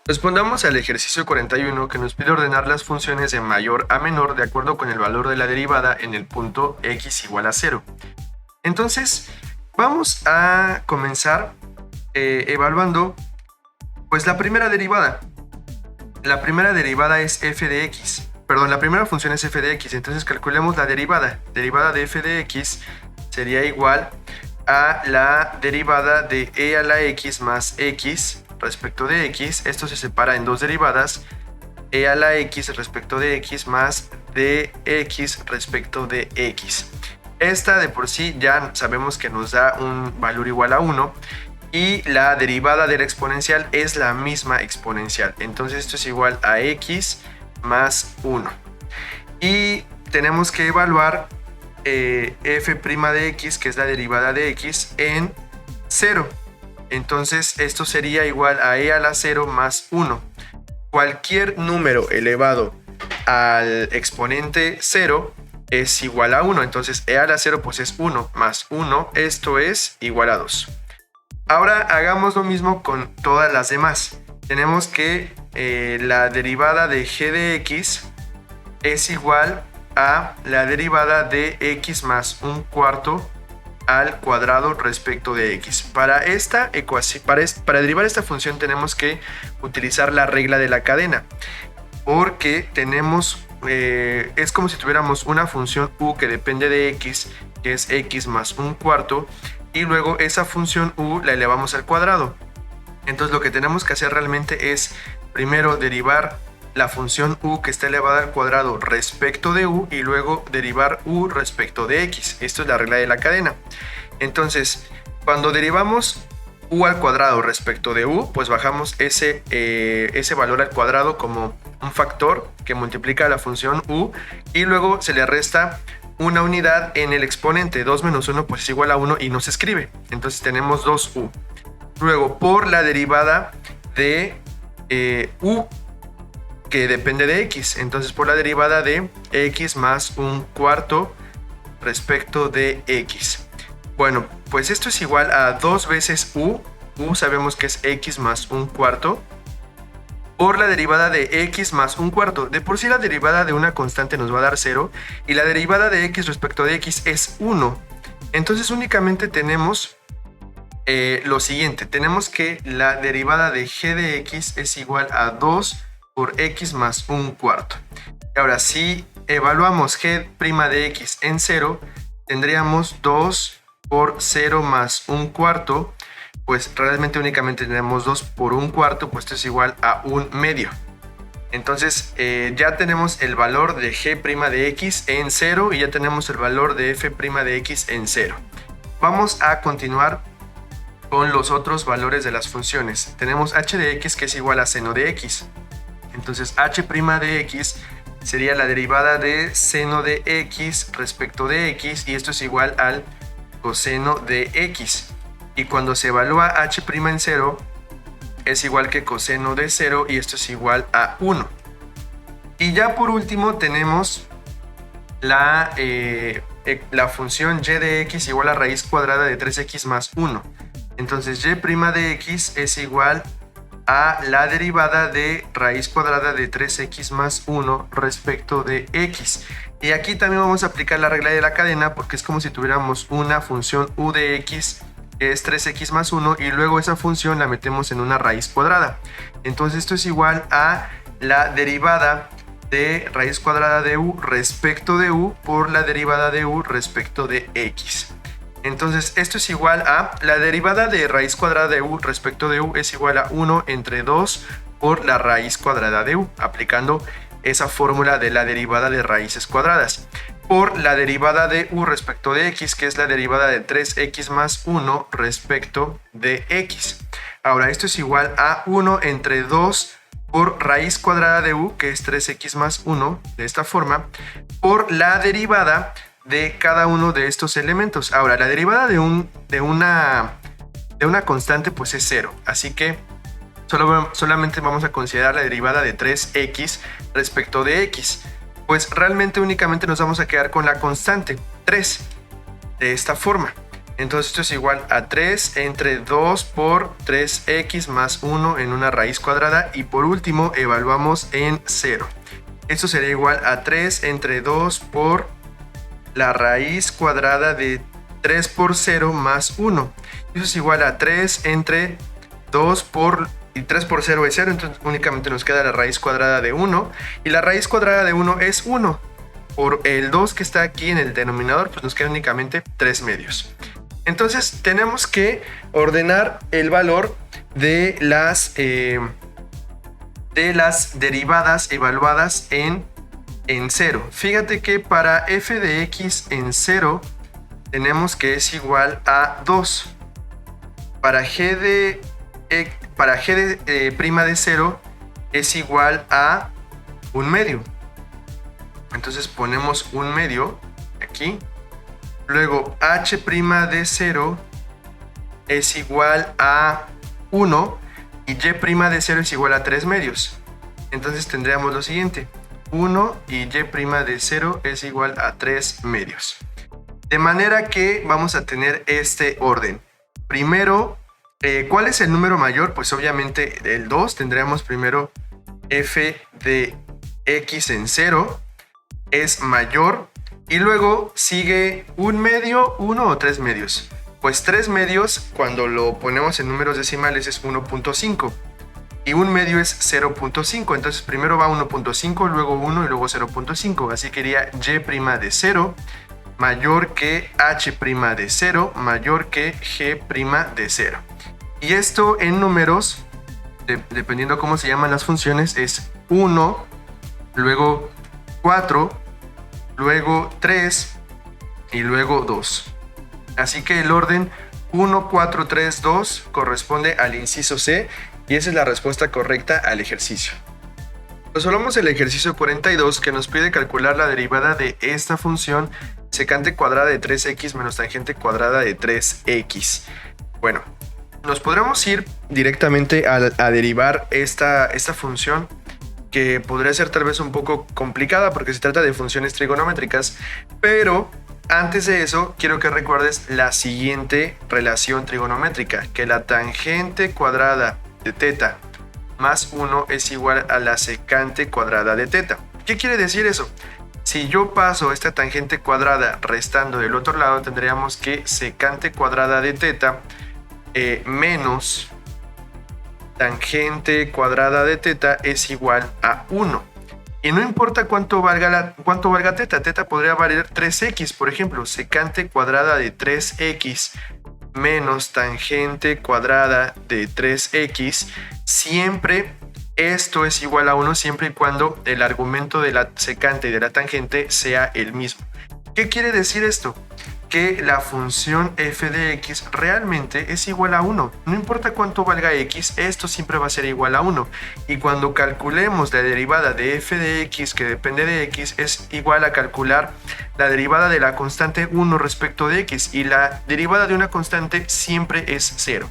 Respondamos al ejercicio 41 que nos pide ordenar las funciones de mayor a menor de acuerdo con el valor de la derivada en el punto x igual a 0. Entonces, vamos a comenzar evaluando pues la primera derivada. La primera derivada es f de x. Perdón, la primera función es f de x. Entonces calculemos la derivada. Derivada de f de x sería igual a la derivada de e a la x más x respecto de x. Esto se separa en dos derivadas, e a la x respecto de x más dx respecto de x. Esta de por sí ya sabemos que nos da un valor igual a 1 y la derivada de la exponencial es la misma exponencial. Entonces esto es igual a x más 1. Y tenemos que evaluar f' de x, que es la derivada de x, en 0. Entonces esto sería igual a e a la 0 más 1. Cualquier número elevado al exponente 0 es igual a 1. Entonces e a la 0 pues es 1 más 1. Esto es igual a 2. Ahora hagamos lo mismo con todas las demás. Tenemos que la derivada de g de x es igual a la derivada de x más un cuarto al cuadrado respecto de x. Para esta ecuación, para derivar esta función tenemos que utilizar la regla de la cadena, porque tenemos es como si tuviéramos una función u que depende de x, que es x más un cuarto, y luego esa función u la elevamos al cuadrado. Entonces lo que tenemos que hacer realmente es primero derivar la función u que está elevada al cuadrado respecto de u y luego derivar u respecto de x. Esto es la regla de la cadena. Entonces, cuando derivamos u al cuadrado respecto de u, pues bajamos ese valor al cuadrado como un factor que multiplica la función u y luego se le resta una unidad en el exponente. 2 menos 1 pues es igual a 1 y no se escribe. Entonces tenemos 2u. Luego, por la derivada de u que depende de x, entonces por la derivada de x más un cuarto respecto de x. Bueno, pues esto es igual a 2 veces u sabemos que es x más un cuarto, por la derivada de x más un cuarto. De por sí la derivada de una constante nos va a dar 0 y la derivada de x respecto de x es 1. Entonces únicamente tenemos lo siguiente, tenemos que la derivada de g de x es igual a 2 por x más un cuarto. Ahora, si evaluamos g' de x en 0, tendríamos 2 por 0 más un cuarto, pues realmente únicamente tenemos 2 por un cuarto, pues esto es igual a un medio. Entonces ya tenemos el valor de g' de x en 0 y ya tenemos el valor de f' de x en 0. Vamos a continuar con los otros valores de las funciones. Tenemos h de x que es igual a seno de x. Entonces h' de x sería la derivada de seno de x respecto de x y esto es igual al coseno de x. Y cuando se evalúa h' en 0 es igual que coseno de 0 y esto es igual a 1. Y ya por último tenemos la función y de x igual a raíz cuadrada de 3x más 1. Entonces y' de x es igual a la derivada de raíz cuadrada de 3x más 1 respecto de x. Y aquí también vamos a aplicar la regla de la cadena porque es como si tuviéramos una función u de x que es 3x más 1 y luego esa función la metemos en una raíz cuadrada. Entonces esto es igual a la derivada de raíz cuadrada de u respecto de u por la derivada de u respecto de x. Entonces esto es igual a la derivada de raíz cuadrada de u respecto de u es igual a 1 entre 2 por la raíz cuadrada de u, aplicando esa fórmula de la derivada de raíces cuadradas, por la derivada de u respecto de x, que es la derivada de 3x más 1 respecto de x. Ahora esto es igual a 1 entre 2 por raíz cuadrada de u, que es 3x más 1, de esta forma, por la derivada de cada uno de estos elementos. Ahora, la derivada de una constante pues es 0, así que solamente vamos a considerar la derivada de 3x respecto de x. Pues realmente únicamente nos vamos a quedar con la constante 3, de esta forma. Entonces esto es igual a 3 entre 2 por 3x más 1 en una raíz cuadrada. Y por último evaluamos en 0. Esto sería igual a 3 entre 2 por la raíz cuadrada de 3 por 0 más 1. Eso es igual a 3 entre 2 por... y 3 por 0 es 0, entonces únicamente nos queda la raíz cuadrada de 1. Y la raíz cuadrada de 1 es 1. Por el 2 que está aquí en el denominador, pues nos queda únicamente 3 medios. Entonces tenemos que ordenar el valor de las derivadas evaluadas en 0. Fíjate que para f de x en 0 tenemos que es igual a 2. Para g de prima de 0 es igual a 1 medio. Entonces ponemos 1 medio aquí. Luego h' de 0 es igual a 1 y y' de 0 es igual a 3 medios. Entonces tendríamos lo siguiente: 1 y y' de 0 es igual a 3 medios. De manera que vamos a tener este orden. Primero, ¿cuál es el número mayor? Pues obviamente el 2. Tendríamos primero f de x en 0 es mayor. Y luego sigue 1 medio, 1 o 3 medios. Pues 3 medios, cuando lo ponemos en números decimales, es 1.5. Y 1 medio es 0.5. Entonces primero va 1.5, luego 1 y luego 0.5. Así que iría y' de 0 mayor que h' de 0 mayor que g' de 0. Y esto en números, dependiendo cómo se llaman las funciones, es 1, luego 4, luego 3 y luego 2. Así que el orden 1, 4, 3, 2 corresponde al inciso C y esa es la respuesta correcta al ejercicio. Resolvamos el ejercicio 42 que nos pide calcular la derivada de esta función secante cuadrada de 3x menos tangente cuadrada de 3x. Bueno, nos podremos ir directamente a derivar esta función, que podría ser tal vez un poco complicada porque se trata de funciones trigonométricas, pero antes de eso quiero que recuerdes la siguiente relación trigonométrica, que la tangente cuadrada de teta más 1 es igual a la secante cuadrada de teta. ¿Qué quiere decir eso? Si yo paso esta tangente cuadrada restando del otro lado, tendríamos que secante cuadrada de teta menos tangente cuadrada de teta es igual a 1. Y no importa cuánto valga teta, teta podría valer 3x, por ejemplo, secante cuadrada de 3x menos tangente cuadrada de 3x, siempre esto es igual a 1 siempre y cuando el argumento de la secante y de la tangente sea el mismo. ¿Qué quiere decir esto? Que la función f de x realmente es igual a 1. No importa cuánto valga x, esto siempre va a ser igual a 1. Y cuando calculemos la derivada de f de x que depende de x, es igual a calcular la derivada de la constante 1 respecto de x. Y la derivada de una constante siempre es 0.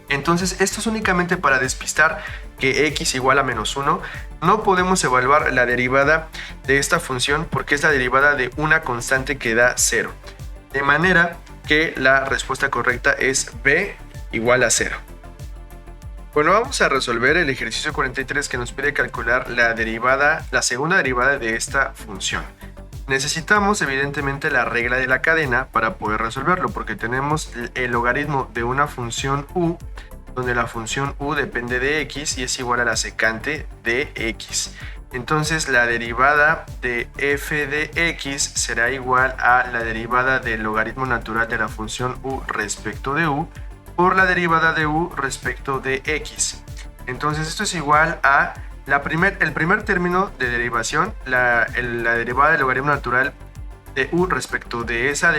Entonces esto es únicamente para despistar que x igual a menos 1. No podemos evaluar la derivada de esta función porque es la derivada de una constante que da 0. De manera que la respuesta correcta es b igual a 0. Bueno, vamos a resolver el ejercicio 43 que nos pide calcular la segunda derivada de esta función. Necesitamos evidentemente la regla de la cadena para poder resolverlo, porque tenemos el logaritmo de una función u, donde la función u depende de x y es igual a la secante de x. Entonces la derivada de f de x será igual a la derivada del logaritmo natural de la función u respecto de u por la derivada de u respecto de x. Entonces esto es igual a el primer término de derivación, la derivada del logaritmo natural de u respecto de esa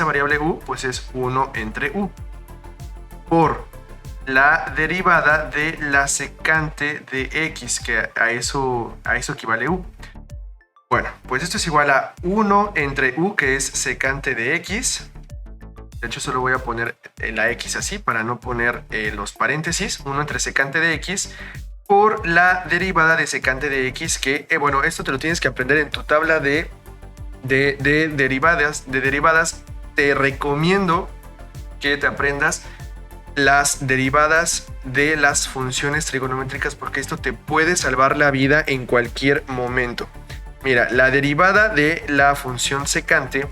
variable u, pues es 1 entre u, por la derivada de la secante de x, que a eso equivale u. Bueno, pues esto es igual a 1 entre u, que es secante de x. De hecho, solo voy a poner la x así para no poner los paréntesis. 1 entre secante de x por la derivada de secante de x, que, bueno, esto te lo tienes que aprender en tu tabla de derivadas te recomiendo que te aprendas las derivadas de las funciones trigonométricas, porque esto te puede salvar la vida en cualquier momento. Mira, la derivada de la función secante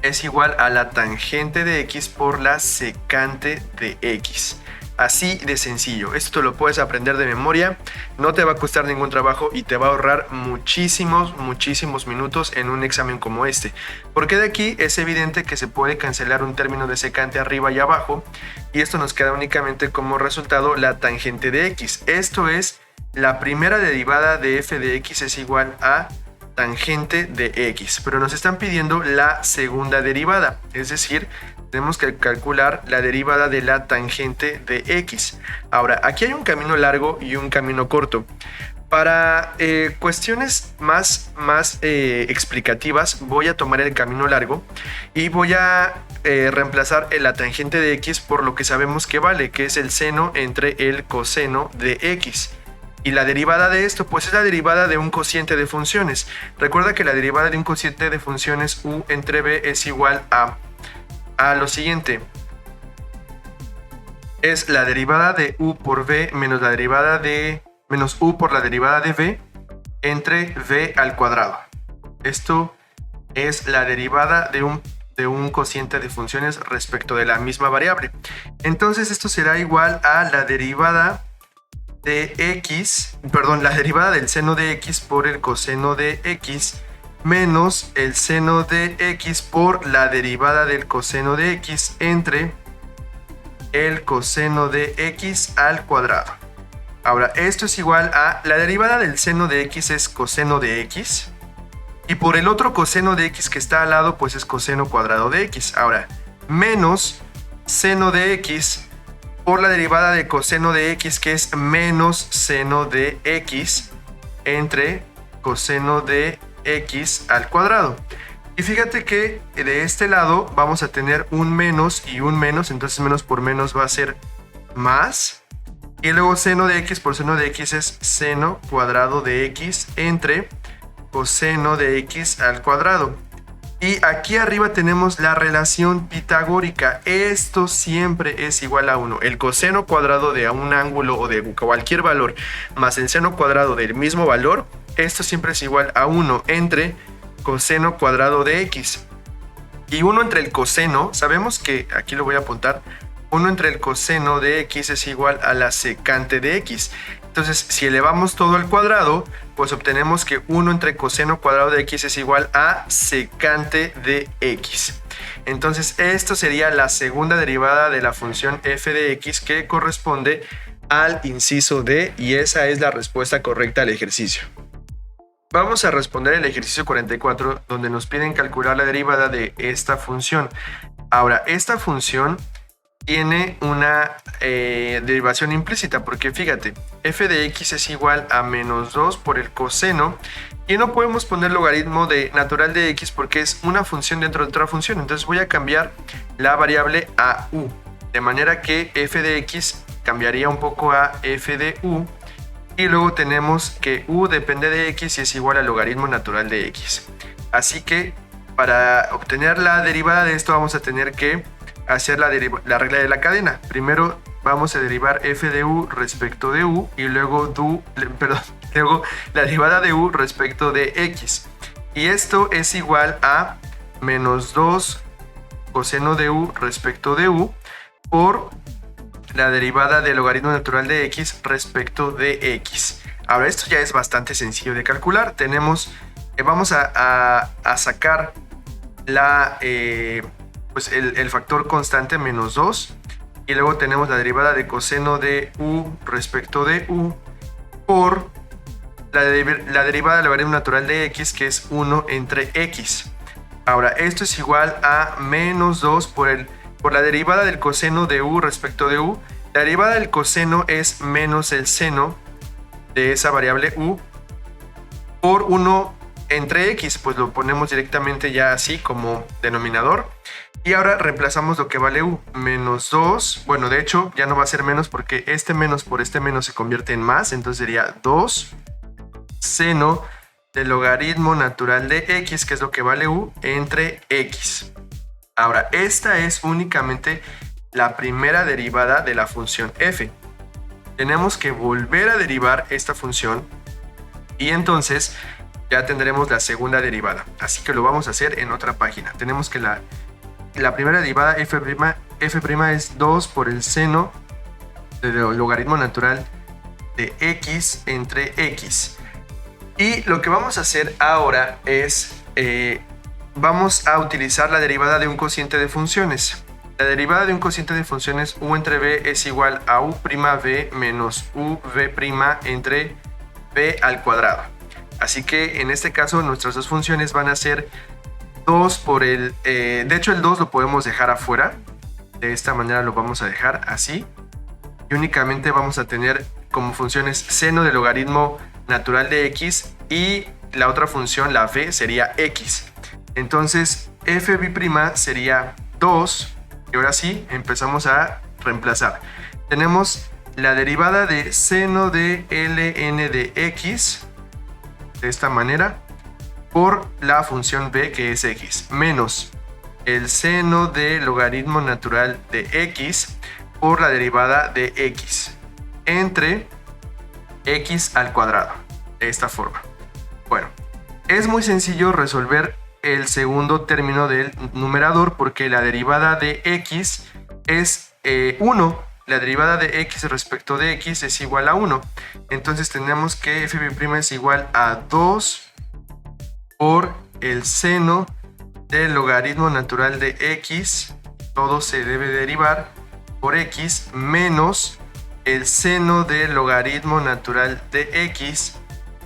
es igual a la tangente de x por la secante de x. Así de sencillo. Esto lo puedes aprender de memoria, no te va a costar ningún trabajo y te va a ahorrar muchísimos minutos en un examen como este. Porque de aquí es evidente que se puede cancelar un término de secante arriba y abajo, y esto nos queda únicamente como resultado la tangente de x. Esto es, la primera derivada de f de x es igual a tangente de x, pero nos están pidiendo la segunda derivada, es decir, tenemos que calcular la derivada de la tangente de x. Ahora, aquí hay un camino largo y un camino corto. Para cuestiones más explicativas, voy a tomar el camino largo y voy a reemplazar la tangente de x por lo que sabemos que vale, que es el seno entre el coseno de x. Y la derivada de esto, pues es la derivada de un cociente de funciones. Recuerda que la derivada de un cociente de funciones u entre b es igual a lo siguiente. Es la derivada de u por b menos la derivada de menos u por la derivada de b entre b al cuadrado. Esto es la derivada de un cociente de funciones respecto de la misma variable. Entonces esto será igual a la derivada de x, perdón, la derivada del seno de x por el coseno de x menos el seno de x por la derivada del coseno de x entre el coseno de x al cuadrado. Ahora, esto es igual a la derivada del seno de x es coseno de x y por el otro coseno de x que está al lado pues es coseno cuadrado de x. Ahora, menos seno de x por la derivada de coseno de x, que es menos seno de x entre coseno de x al cuadrado. Y fíjate que de este lado vamos a tener un menos y un menos, entonces menos por menos va a ser más. Y luego seno de x por seno de x es seno cuadrado de x entre coseno de x al cuadrado. Y aquí arriba tenemos la relación pitagórica. Esto siempre es igual a 1. El coseno cuadrado de un ángulo o de cualquier valor más el seno cuadrado del mismo valor, esto siempre es igual a 1 entre coseno cuadrado de x. Y 1 entre el coseno, sabemos que, aquí lo voy a apuntar, 1 entre el coseno de x es igual a la secante de x. Entonces, si elevamos todo al cuadrado, pues obtenemos que 1 entre coseno cuadrado de x es igual a secante de x. Entonces, esto sería la segunda derivada de la función f de x que corresponde al inciso D, y esa es la respuesta correcta al ejercicio. Vamos a responder el ejercicio 44, donde nos piden calcular la derivada de esta función. Ahora, esta función tiene una derivación implícita, porque fíjate, f de x es igual a menos 2 por el coseno, y no podemos poner logaritmo de natural de x porque es una función dentro de otra función. Entonces voy a cambiar la variable a u, de manera que f de x cambiaría un poco a f de u, y luego tenemos que u depende de x y es igual al logaritmo natural de x. Así que para obtener la derivada de esto vamos a tener que hacer la regla de la cadena. Primero vamos a derivar f de u respecto de u y luego luego la derivada de u respecto de x. Y esto es igual a menos 2 coseno de u respecto de u por la derivada del logaritmo natural de x respecto de x. Ahora, esto ya es bastante sencillo de calcular. Tenemos, vamos a sacar la pues el factor constante menos 2, y luego tenemos la derivada de coseno de u respecto de u por la derivada del logaritmo natural de x, que es 1 entre x. Ahora, esto es igual a menos 2 por la derivada del coseno de u respecto de u. La derivada del coseno es menos el seno de esa variable u por 1 entre x, pues lo ponemos directamente ya así como denominador. Y ahora reemplazamos lo que vale u, menos 2, bueno, de hecho ya no va a ser menos porque este menos por este menos se convierte en más, entonces sería 2 seno del logaritmo natural de x, que es lo que vale u, entre x. Ahora, esta es únicamente la primera derivada de la función f. Tenemos que volver a derivar esta función y entonces ya tendremos la segunda derivada. Así que lo vamos a hacer en otra página. Tenemos que la primera derivada f' es 2 por el seno del logaritmo natural de x entre x. Y lo que vamos a hacer ahora es vamos a utilizar la derivada de un cociente de funciones. La derivada de un cociente de funciones u entre b es igual a uv menos uv' entre b al cuadrado. Así que en este caso nuestras dos funciones van a ser 2 por el... de hecho el 2 lo podemos dejar afuera. De esta manera lo vamos a dejar así. Y únicamente vamos a tener como funciones seno del logaritmo natural de x y la otra función, la v, sería x. Entonces fb' sería 2 y ahora sí empezamos a reemplazar. Tenemos la derivada de seno de ln de x de esta manera por la función b, que es x, menos el seno de logaritmo natural de x por la derivada de x entre x al cuadrado, de esta forma. Bueno, es muy sencillo resolver el segundo término del numerador porque la derivada de x es 1. La derivada de x respecto de x es igual a 1. Entonces tenemos que fb' es igual a 2 por el seno del logaritmo natural de x, todo se debe derivar por x, menos el seno del logaritmo natural de x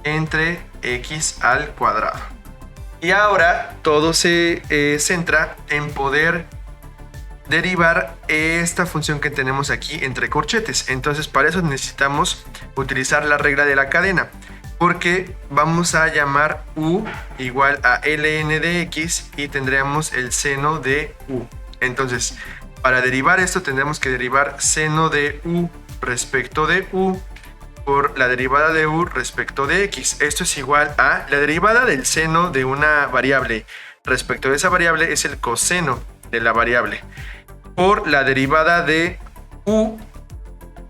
entre x al cuadrado. Y ahora todo se centra en poder derivar esta función que tenemos aquí entre corchetes. Entonces para eso necesitamos utilizar la regla de la cadena, porque vamos a llamar u igual a ln de x y tendríamos el seno de u. Entonces para derivar esto tendremos que derivar seno de u respecto de u por la derivada de u respecto de x. Esto es igual a la derivada del seno de una variable respecto de esa variable es el coseno de la variable por la derivada de u,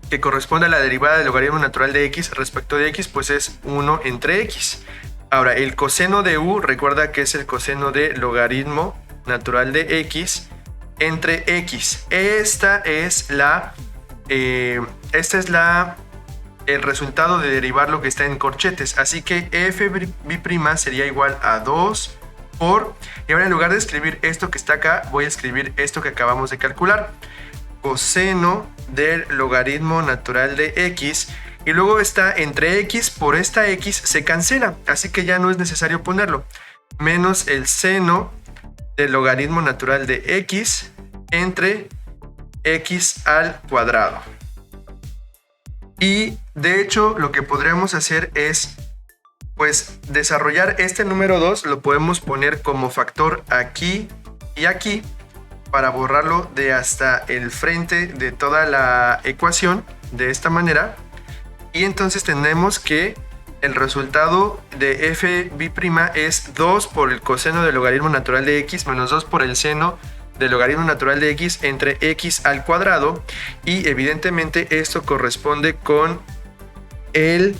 que corresponde a la derivada del logaritmo natural de x respecto de x, pues es 1 entre x. Ahora, el coseno de u, recuerda que es el coseno de logaritmo natural de x entre x. Esta es el resultado de derivar lo que está en corchetes. Así que fb' sería igual a 2 por... Y ahora en lugar de escribir esto que está acá, voy a escribir esto que acabamos de calcular. Coseno del logaritmo natural de x. Y luego está entre x por esta x se cancela. Así que ya no es necesario ponerlo. Menos el seno del logaritmo natural de x entre x al cuadrado. Y de hecho lo que podríamos hacer es pues desarrollar este número 2, lo podemos poner como factor aquí y aquí para borrarlo de hasta el frente de toda la ecuación de esta manera. Y entonces tenemos que el resultado de fb' es 2 por el coseno del logaritmo natural de x menos 2 por el seno del logaritmo natural de x entre x al cuadrado. Y evidentemente esto corresponde con el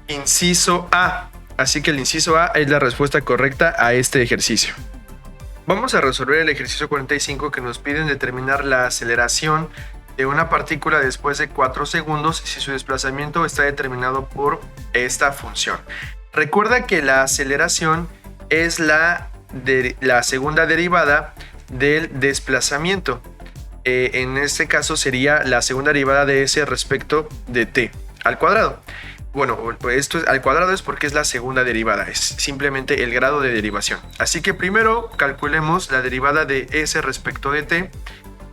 inciso A. Así que el inciso A es la respuesta correcta a este ejercicio. Vamos a resolver el ejercicio 45 que nos piden determinar la aceleración de una partícula después de 4 segundos si su desplazamiento está determinado por esta función. Recuerda que la aceleración es la segunda derivada del desplazamiento. En este caso sería la segunda derivada de s respecto de t al cuadrado. Bueno, esto al cuadrado es porque es la segunda derivada, es simplemente el grado de derivación. Así que primero calculemos la derivada de s respecto de t,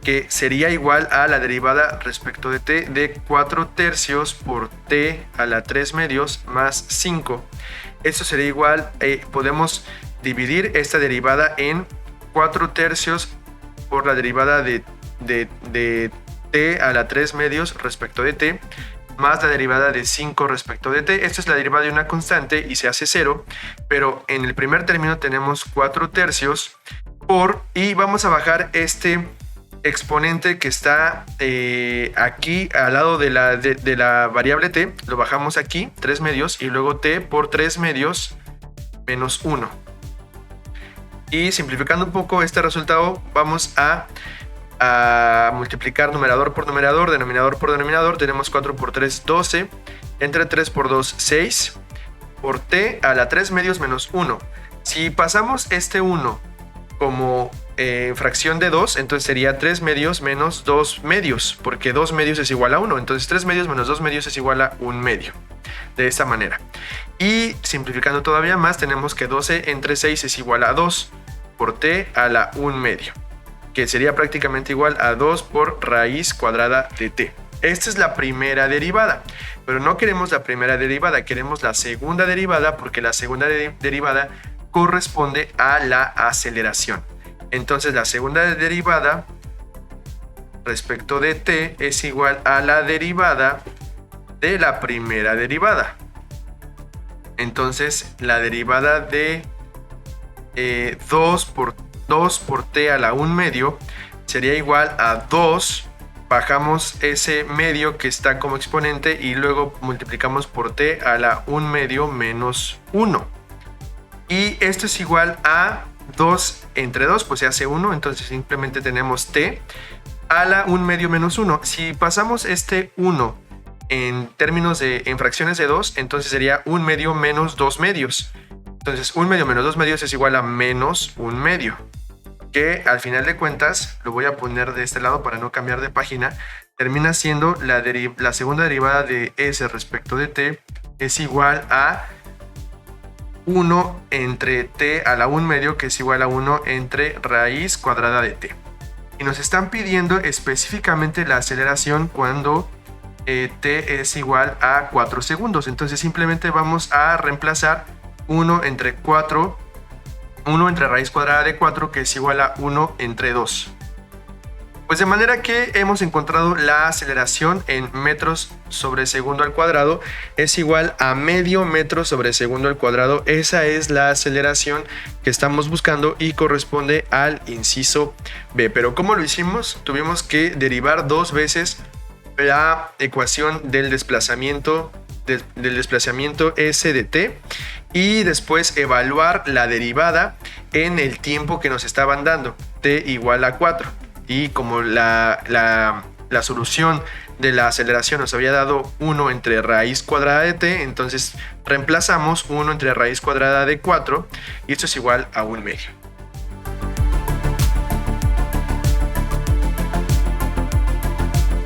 que sería igual a la derivada respecto de t de 4 tercios por t a la 3 medios más 5. Esto sería igual, podemos dividir esta derivada en 4 tercios por la derivada de t a la 3 medios respecto de t, más la derivada de 5 respecto de t. Esto es la derivada de una constante y se hace 0, pero en el primer término tenemos 4 tercios y vamos a bajar este exponente que está aquí al lado de la variable t, lo bajamos aquí, 3 medios, y luego t por 3 medios menos 1. Y simplificando un poco este resultado, vamos a multiplicar numerador por numerador, denominador por denominador. Tenemos 4 por 3, 12, entre 3 por 2, 6, por t a la 3 medios menos 1. Si pasamos este 1 como fracción de 2, entonces sería 3 medios menos 2 medios, porque 2 medios es igual a 1, entonces 3 medios menos 2 medios es igual a 1 medio, de esta manera. Y simplificando todavía más, tenemos que 12 entre 6 es igual a 2 por t a la 1 medio, que sería prácticamente igual a 2 por raíz cuadrada de t. Esta es la primera derivada, pero no queremos la primera derivada, queremos la segunda derivada, porque la segunda derivada corresponde a la aceleración. Entonces la segunda derivada respecto de t es igual a la derivada de la primera derivada. Entonces la derivada de 2 por t a la 1 medio sería igual a 2, bajamos ese medio que está como exponente y luego multiplicamos por t a la 1 medio menos 1. Y esto es igual a 2 entre 2, pues se hace 1, entonces simplemente tenemos t a la 1 medio menos 1. Si pasamos este 1 en términos en fracciones de 2, entonces sería 1 medio menos 2 medios. Entonces 1 medio menos 2 medios es igual a menos 1 medio, que al final de cuentas, lo voy a poner de este lado para no cambiar de página, termina siendo la segunda derivada de s respecto de t es igual a 1 entre t a la 1 medio, que es igual a 1 entre raíz cuadrada de t. Y nos están pidiendo específicamente la aceleración cuando t es igual a 4 segundos. Entonces simplemente vamos a reemplazar 1 entre 4, 1 entre raíz cuadrada de 4, que es igual a 1 entre 2. Pues de manera que hemos encontrado la aceleración en metros sobre segundo al cuadrado es igual a medio metro sobre segundo al cuadrado. Esa es la aceleración que estamos buscando y corresponde al inciso B. Pero ¿cómo lo hicimos? Tuvimos que derivar dos veces la ecuación del desplazamiento S de t y después evaluar la derivada en el tiempo que nos estaban dando, t igual a 4. Y como la solución de la aceleración nos había dado 1 entre raíz cuadrada de t, entonces reemplazamos 1 entre raíz cuadrada de 4 y esto es igual a 1 medio.